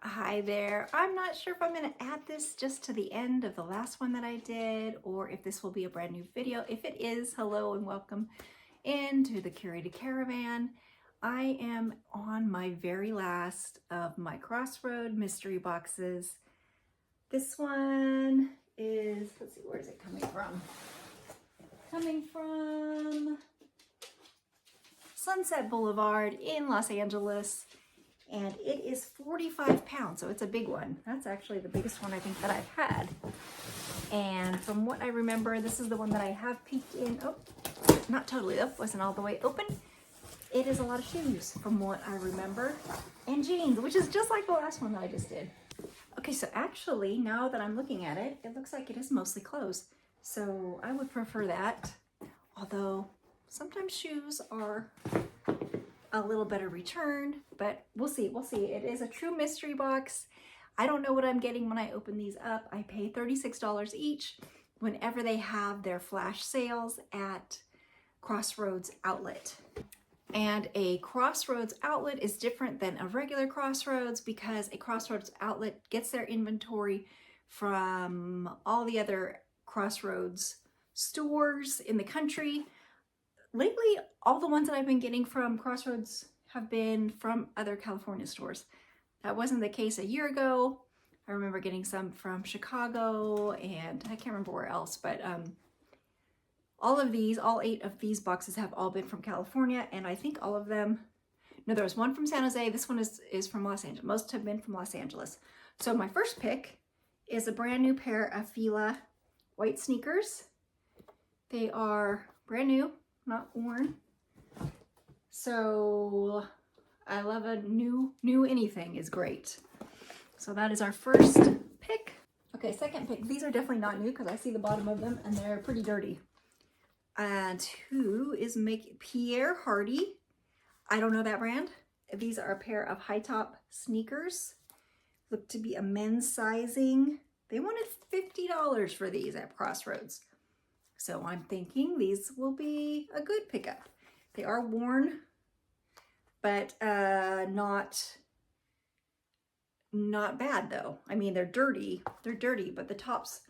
Hi there. I'm not sure if I'm going to add this just to the end of the last one that I did or if this will be a brand new video. If it is, hello and welcome into the Curated Caravan. I am on my very last of my Crossroad mystery boxes. This one is, let's see, where is it coming from? Coming from Sunset Boulevard in Los Angeles. And it is 45 pounds, so it's a big one. That's actually the biggest one I think that I've had. And from what I remember, this is the one that I have peeked in. Oh, not totally up, wasn't all the way open. It is a lot of shoes from what I remember. And jeans, which is just like the last one that I just did. Okay, so actually, now that I'm looking at it, it looks like it is mostly clothes. So I would prefer that. Although sometimes shoes are a little better return, but we'll see. It is a true mystery box. I don't know what I'm getting when I open these up. I pay $36 each whenever they have their flash sales at Crossroads outlet. And a Crossroads outlet is different than a regular Crossroads because a Crossroads outlet gets their inventory from all the other Crossroads stores in the country. Lately, all the ones that I've been getting from Crossroads have been from other California stores. That wasn't the case a year ago. I remember getting some from Chicago and I can't remember where else, but all 8 of these boxes have all been from California, and I think all of them, no, there was one from San Jose. This one is from Los Angeles. Most have been from Los Angeles. So my first pick is a brand new pair of Fila white sneakers. They are brand new, not worn. So I love a new anything is great. So that is our first pick. Okay, second pick. These are definitely not new because I see the bottom of them and they're pretty dirty. And who is Pierre Hardy? I don't know that brand. These are a pair of high top sneakers. Look to be a men's sizing. They wanted $50 for these at Crossroads. So I'm thinking these will be a good pickup. They are worn, but not bad though. I mean, they're dirty, but the tops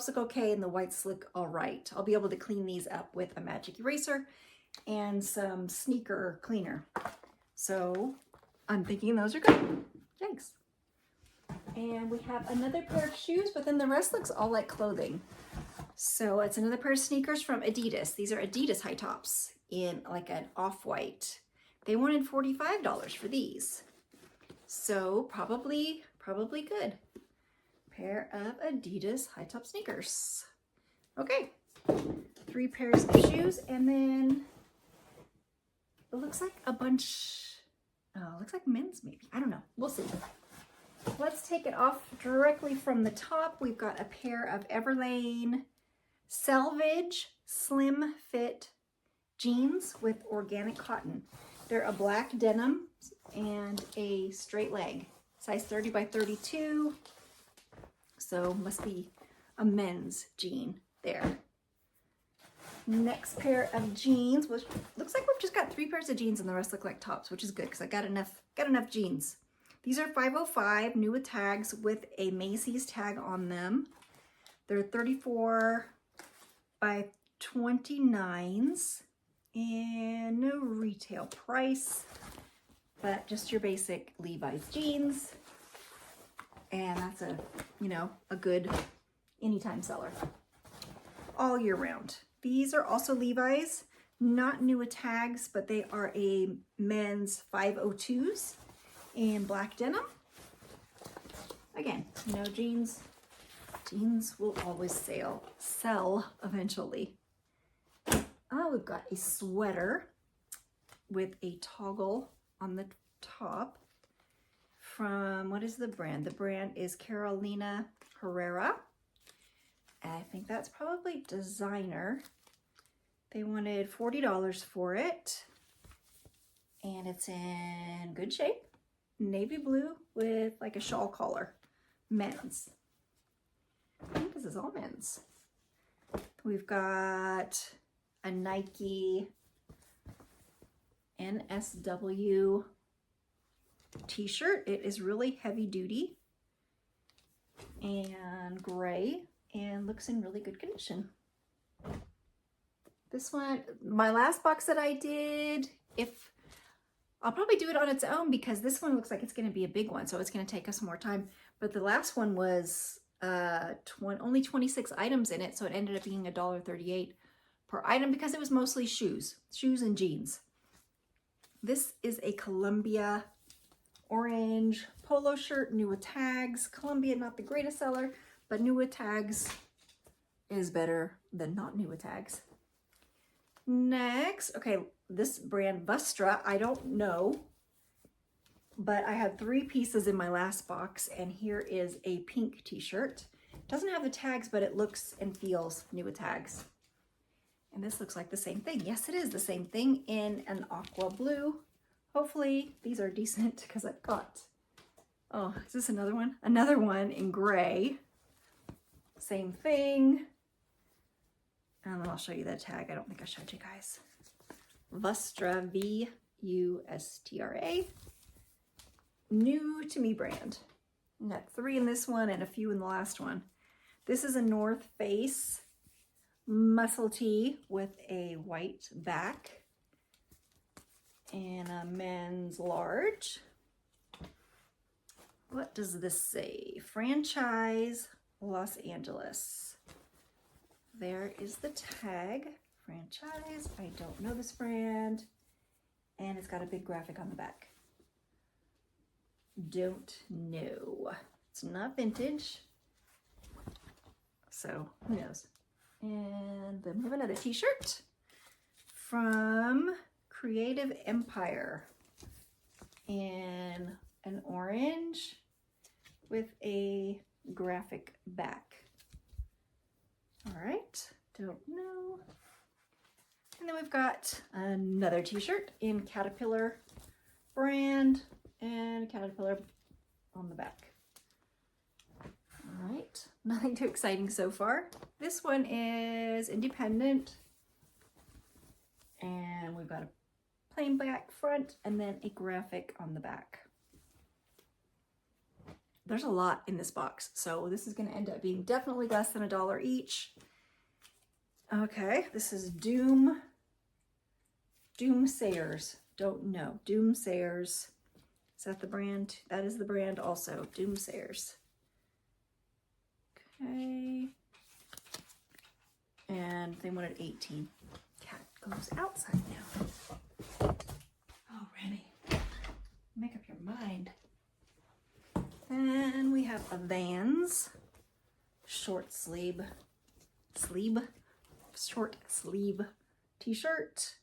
look okay and the whites look all right. I'll be able to clean these up with a magic eraser and some sneaker cleaner. So I'm thinking those are good. Thanks. And we have another pair of shoes, but then the rest looks all like clothing. So it's another pair of sneakers from Adidas. These are Adidas high tops in like an off-white. They wanted $45 for these. So probably good. Pair of Adidas high top sneakers. Okay, 3 pairs of shoes, and then it looks like a bunch, looks like men's maybe. I don't know, we'll see. Let's take it off directly from the top. We've got a pair of Everlane Selvage Slim Fit jeans with organic cotton. They're a black denim and a straight leg, size 30 by 32. So must be a men's jean there. Next pair of jeans, which looks like we've just got 3 pairs of jeans and the rest look like tops, which is good because I got enough jeans. These are 505, new with tags with a Macy's tag on them. They're 34 by 29s and no retail price, but just your basic Levi's jeans. And that's a good anytime seller all year round. These are also Levi's, not new with tags, but they are a men's 502s in black denim. Again, jeans will always sell eventually. Oh, we've got a sweater with a toggle on the top from, what is the brand? The brand is Carolina Herrera. I think that's probably designer. They wanted $40 for it. And it's in good shape. Navy blue with like a shawl collar. Men's. I think this is all men's. We've got a Nike NSW t-shirt. It is really heavy duty and gray and looks in really good condition. This one, my last box that I did, I'll probably do it on its own because this one looks like it's going to be a big one, so it's going to take us more time. But the last one was only 26 items in it, so it ended up being $1.38 per item because it was mostly shoes and jeans. This is a Columbia orange polo shirt, new with tags. Columbia, not the greatest seller, but new with tags is better than not new with tags. Next, okay, this brand Vustra, I don't know, but I had 3 pieces in my last box, and here is a pink t-shirt. Doesn't have the tags, but it looks and feels new with tags. And this looks like the same thing. Yes, it is the same thing in an aqua blue. Hopefully these are decent because I've got, oh, is this another one? Another one in gray. Same thing. And then I'll show you the tag. I don't think I showed you guys. Vustra, V-U-S-T-R-A. New to me brand. I got 3 in this one and a few in the last one. This is a North Face muscle tee with a white back and a men's large. What does this say? Franchise Los Angeles. There is the tag, franchise. I don't know this brand. And it's got a big graphic on the back. Don't know. It's not vintage. So who knows? And then we have another t-shirt from Creative Empire in an orange with a graphic back. All right, don't know. And then we've got another t-shirt in Caterpillar brand and Caterpillar on the back. All right, nothing too exciting so far. This one is independent. And we've got a plain black front and then a graphic on the back. There's a lot in this box, so this is going to end up being definitely less than $1 each. Okay, this is Doomsayers. Don't know. Doomsayers. Is that the brand? That is the brand also. Doomsayers. Okay. And they wanted 18. Cat goes outside now. Oh, Remy. Make up your mind. Then we have a Vans short sleeve t-shirt.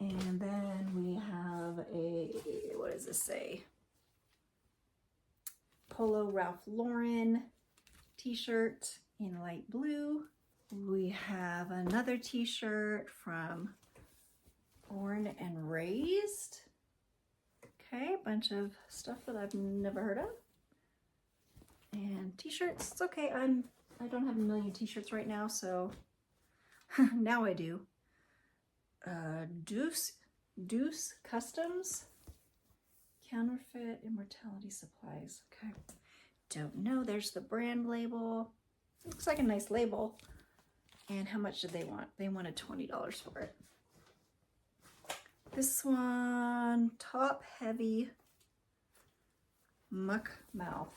And then we have a, what does this say? Polo Ralph Lauren t-shirt in light blue. We have another t-shirt from Born and Raised. Okay, a bunch of stuff that I've never heard of. And t-shirts, it's okay. I don't have a million t-shirts right now, so now I do. Deuce Customs, Counterfeit Immortality Supplies. Okay, don't know. There's the brand label. Looks like a nice label. And how much did they want? They wanted $20 for it. This one, top heavy muck mouth.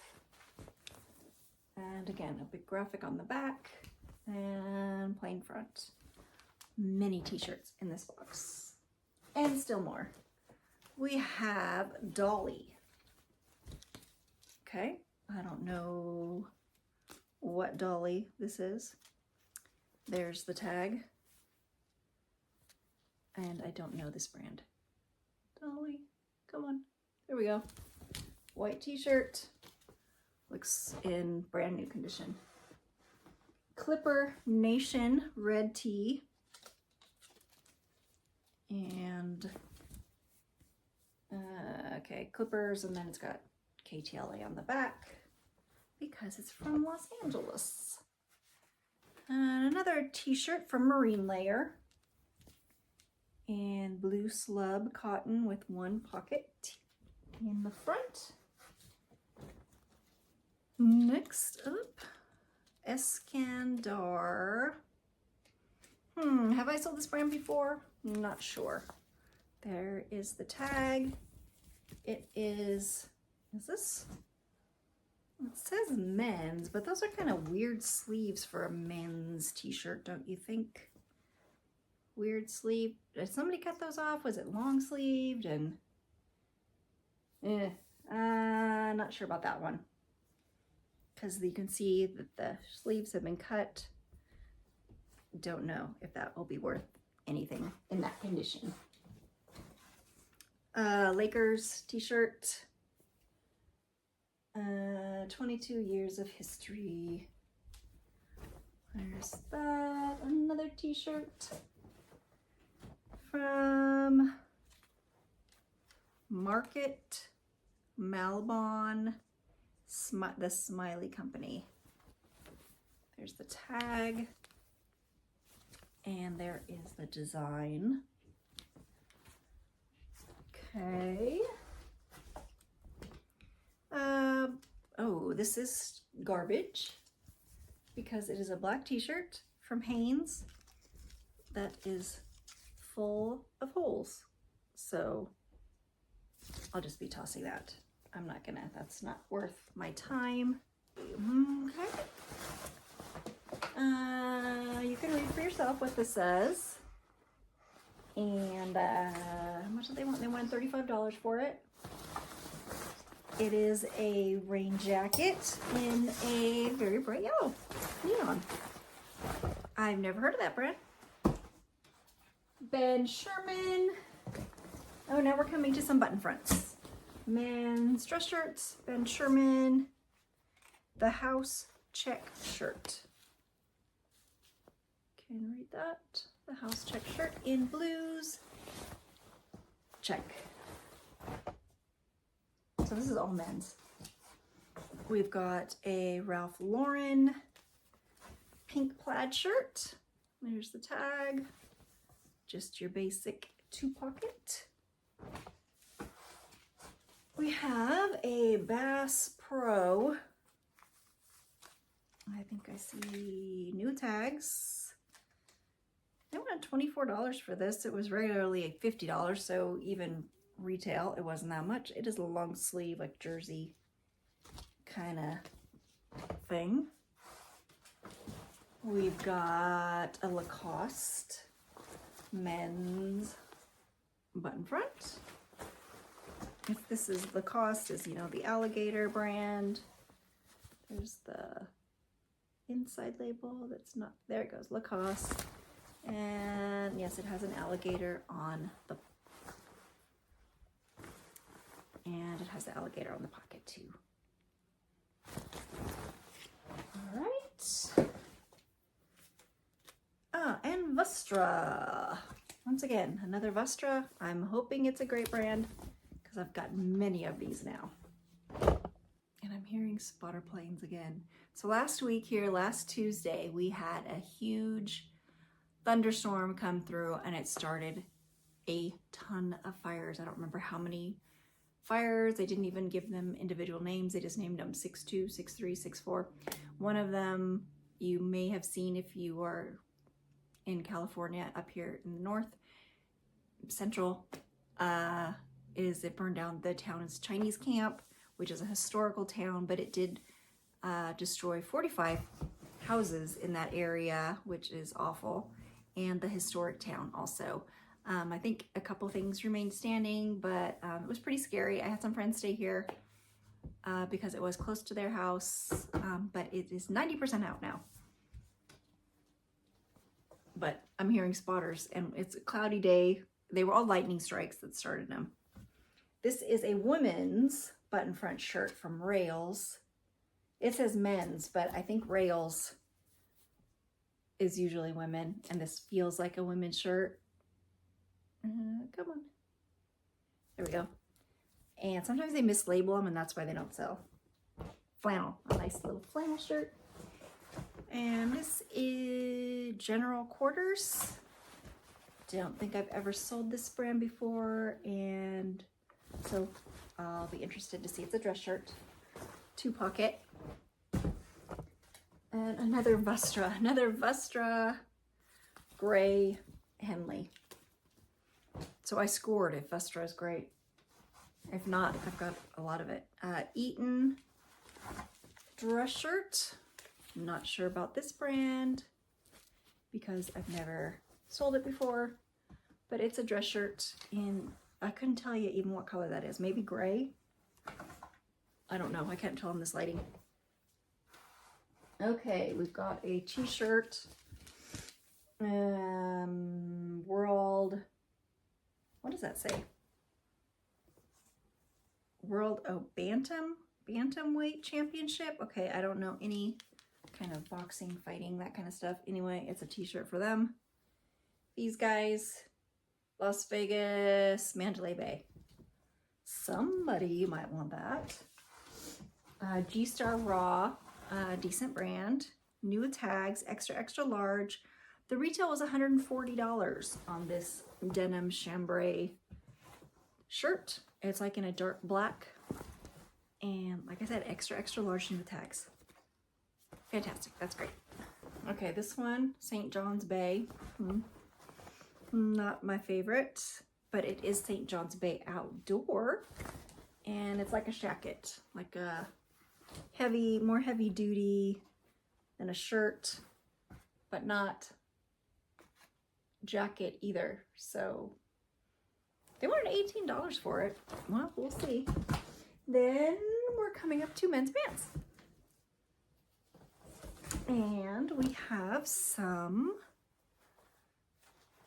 And again, a big graphic on the back and plain front. Many t-shirts in this box. And still more. We have Dolly. Okay, I don't know what Dolly this is. There's the tag. And I don't know this brand. Dolly, come on. There we go. White t-shirt. Looks in brand new condition. Clipper Nation red tee. And, okay, Clippers, and then it's got KTLA on the back because it's from Los Angeles. And another t-shirt from Marine Layer in blue slub cotton with one pocket. in the front. Next up, Eskandar. Have I sold this brand before? Not sure. There is the tag. It is this? It says men's, but those are kind of weird sleeves for a men's t-shirt, don't you think? Weird sleeve. Did somebody cut those off? Was it long sleeved? And not sure about that one, because you can see that the sleeves have been cut. Don't know if that will be worth anything in that condition. Lakers t-shirt. 22 years of history. There's that. Another t-shirt from Market Malbon, the Smiley Company. There's the tag, and there is the design. Okay. Oh, this is garbage because it is a black t-shirt from Hanes that is full of holes. So I'll just be tossing that. I'm not gonna, that's not worth my time. Okay. You can read for yourself what this says. And how much did they want? They wanted $35 for it. It is a rain jacket in a very bright yellow, neon. I've never heard of that brand. Ben Sherman. Oh, now we're coming to some button fronts. Men's dress shirts, Ben Sherman. The house check shirt. Can read that. The house check shirt in blues. Check. So this is all men's. We've got a Ralph Lauren pink plaid shirt. There's the tag. Just your basic 2-pocket. We have a Bass Pro. I think I see new tags. They wanted $24 for this. It was regularly $50, so even retail, it wasn't that much. It is a long sleeve, like jersey kind of thing. We've got a Lacoste men's button front. If this is Lacoste, is, you know, the alligator brand. There's the inside label that's not, there it goes, Lacoste. And yes, it has an alligator on the, and it has the alligator on the pocket too. All right. And Vustra. Once again, another Vustra. I'm hoping it's a great brand because I've got many of these now. And I'm hearing spotter planes again. So last week here, last Tuesday, we had a huge thunderstorm come through and it started a ton of fires. I don't remember how many fires. They didn't even give them individual names. They just named them 6-2, 6-3, 6-4. One of them you may have seen if you are in California, up here in the north central, is it burned down the town's Chinese camp, which is a historical town, but it did destroy 45 houses in that area, which is awful, and the historic town also. I think a couple things remained standing, but it was pretty scary. I had some friends stay here because it was close to their house, but it is 90% out now. But I'm hearing spotters, and it's a cloudy day. They were all lightning strikes that started them. This is a women's button front shirt from Rails. It says men's, but I think Rails is usually women, and this feels like a women's shirt. Come on. There we go. And sometimes they mislabel them, and that's why they don't sell. Flannel, a nice little flannel shirt. And this is General Quarters. Don't think I've ever sold this brand before, and so I'll be interested to see. It's a dress shirt, 2-pocket. And another Vestra gray Henley. So I scored if Vestra is great. If not, I've got a lot of it. Eaton dress shirt. I'm not sure about this brand because I've never sold it before, but it's a dress shirt in, I couldn't tell you even what color that is. Maybe gray? I don't know. I can't tell in this lighting. Okay, we've got a t-shirt. World, what does that say? World, oh, Bantamweight Championship. Okay, I don't know any kind of boxing, fighting, that kind of stuff. Anyway, it's a t-shirt for them. These guys, Las Vegas, Mandalay Bay. Somebody might want that. G-Star Raw, decent brand. New with tags, extra large. The retail was $140 on this denim chambray shirt. It's like in a dark black. And like I said, extra large new tags. Fantastic, that's great. Okay, this one, St. John's Bay. Not my favorite, but it is St. John's Bay outdoor. And it's like a jacket, like a more heavy duty than a shirt, but not jacket either. So they wanted $18 for it. Well, we'll see. Then we're coming up to men's pants. And we have some,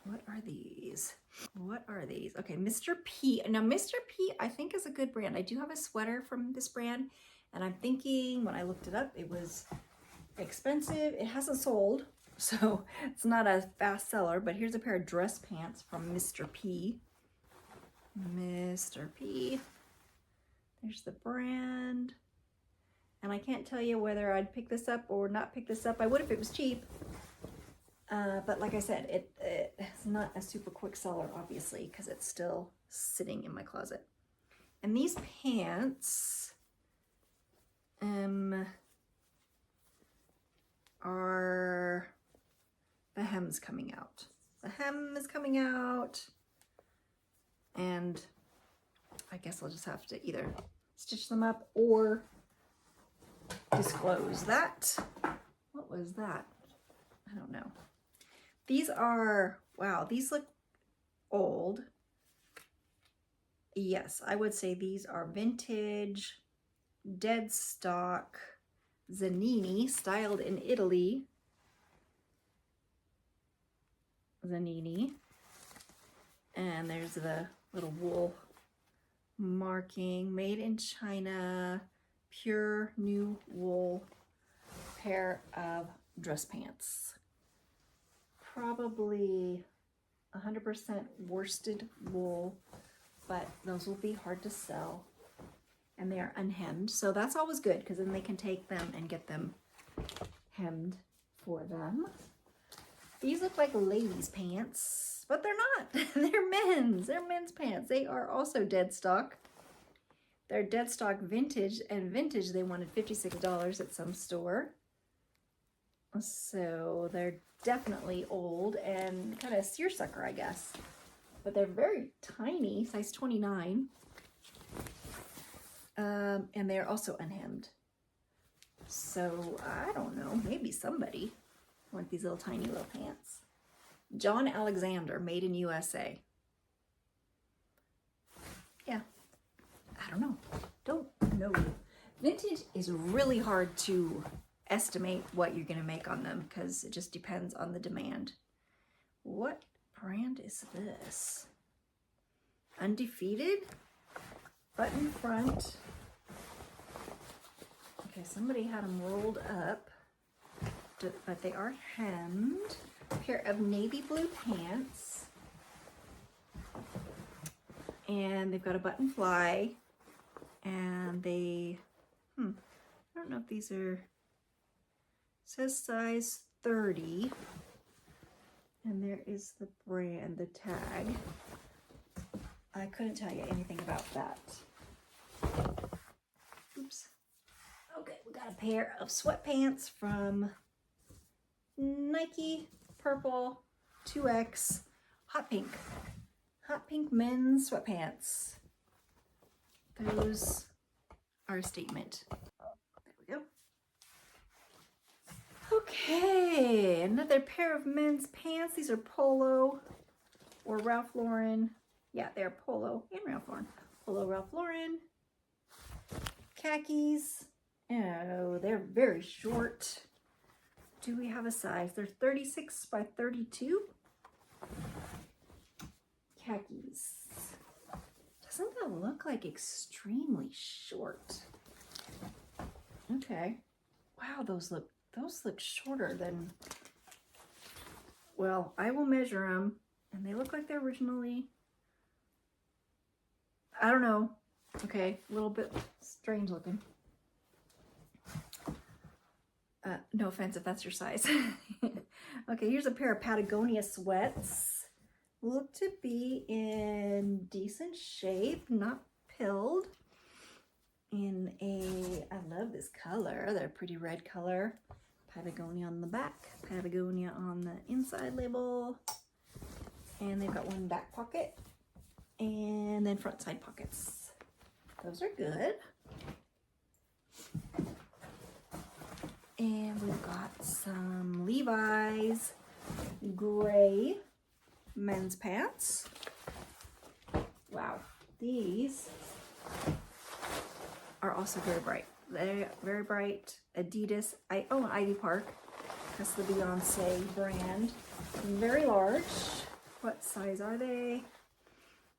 what are these? What are these? Okay, Mr. P. Now, Mr. P, I think is a good brand. I do have a sweater from this brand, and I'm thinking when I looked it up, it was expensive. It hasn't sold, so it's not a fast seller, but here's a pair of dress pants from Mr. P. Mr. P. There's the brand. And I can't tell you whether I'd pick this up or not pick this up. I would if it was cheap. But like I said, it's not a super quick seller, obviously, because it's still sitting in my closet. And these pants are, the hem's coming out. The hem is coming out. And I guess I'll just have to either stitch them up or disclose that. What was that? I don't know. These are, wow, these look old. Yes, I would say these are vintage, dead stock, Zanini, styled in Italy. Zanini. And there's the little wool marking, made in China, pure new wool pair of dress pants. Probably 100% worsted wool, but those will be hard to sell. And they are unhemmed, so that's always good because then they can take them and get them hemmed for them. These look like ladies' pants, but they're not. They're men's. They're men's pants. They are also dead stock. They're dead stock vintage, and vintage they wanted $56 at some store. So they're definitely old and kind of seersucker, I guess. But they're very tiny, size 29. And they're also unhemmed. So I don't know, maybe somebody want these little tiny little pants. John Alexander, made in USA. Yeah, I don't know. Don't know. Vintage is really hard to estimate what you're going to make on them because it just depends on the demand. What brand is this? Undefeated? Button front. Okay, somebody had them rolled up, but they are hemmed. A pair of navy blue pants. And they've got a button fly. And they, I don't know if these are, says size 30. And there is the brand, the tag. I couldn't tell you anything about that. pair of sweatpants from Nike, purple, 2X, hot pink men's sweatpants. Those are a statement. There we go. Okay, another pair of men's pants. These are Polo or Ralph Lauren. Yeah, they're Polo and Ralph Lauren. Polo, Ralph Lauren. Khakis. Oh, they're very short. Do we have a size? They're 36 by 32. Khakis. Doesn't that look like extremely short? Okay. Wow, those look shorter than, well, I will measure them, and they look like they're originally, I don't know. Okay, a little bit strange looking. No offense if that's your size. Okay, here's a pair of Patagonia sweats. Look to be in decent shape, not pilled. In a, I love this color. They're a pretty red color. Patagonia on the back, Patagonia on the inside label. And they've got one back pocket and then front side pockets. Those are good. And we've got some Levi's gray men's pants. Wow, these are also very bright. They're very bright. Adidas. I own Ivy Park. That's the Beyonce brand. Very large. What size are they?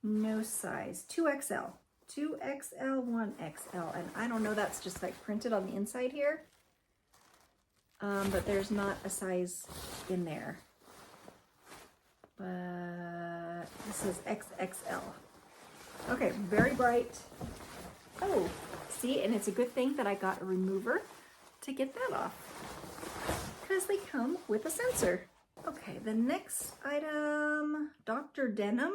No size. 2XL. 2XL, 1XL. And I don't know, that's just like printed on the inside here. But there's not a size in there. But this is XXL. Okay, very bright. Oh, see, and it's a good thing that I got a remover to get that off, because they come with a sensor. Okay, the next item, Dr. Denim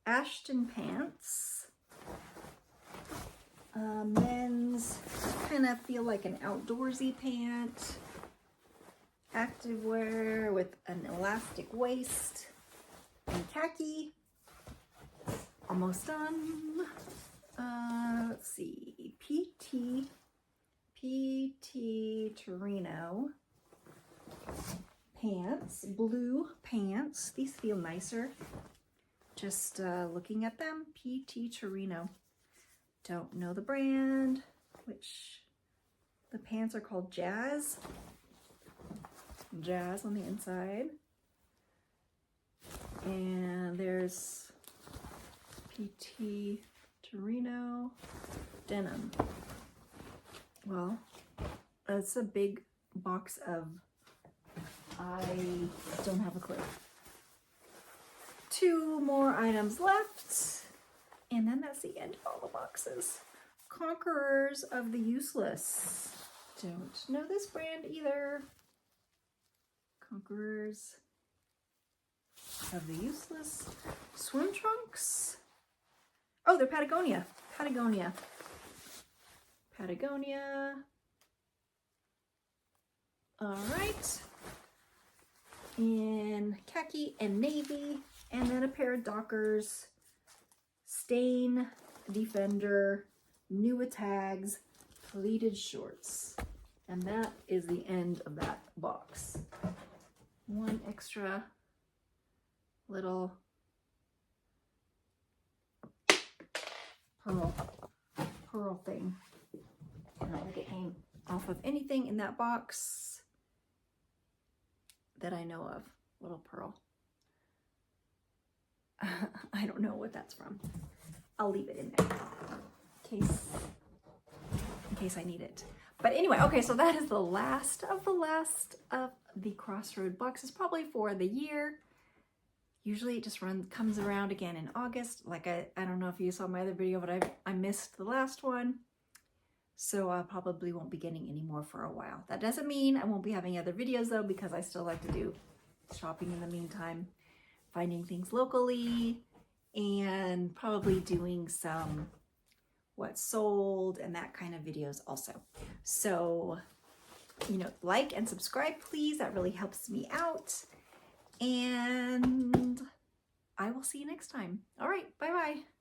Ashton pants. Men's, kind of feel like an outdoorsy pant. Activewear with an elastic waist and khaki. Almost done. Let's see, PT Torino pants, blue pants. These feel nicer. Just looking at them, PT Torino. Don't know the brand, which the pants are called Jazz. Jazz on the inside. And there's PT Torino denim. Well, it's a big box of, I don't have a clue. 2 more items left. And then that's the end of all the boxes. Conquerors of the Useless. Don't know this brand either. Conquerors of the Useless. Swim trunks. Oh, they're Patagonia. Patagonia. Patagonia. All right. In khaki and navy. And then a pair of Dockers. Stain Defender, Nua tags, pleated shorts. And that is the end of that box. One extra little pearl thing. I don't think it came off of anything in that box that I know of. Little pearl. I don't know what that's from. I'll leave it in there in case I need it. But anyway, okay, so that is the last of the Crossroad boxes, probably for the year. Usually it just comes around again in August. Like I don't know if you saw my other video, but I missed the last one. So I probably won't be getting any more for a while. That doesn't mean I won't be having other videos though, because I still like to do shopping in the meantime. Finding things locally, and probably doing some what sold and that kind of videos also. So, you know, like and subscribe, please. That really helps me out. And I will see you next time. All right, bye-bye.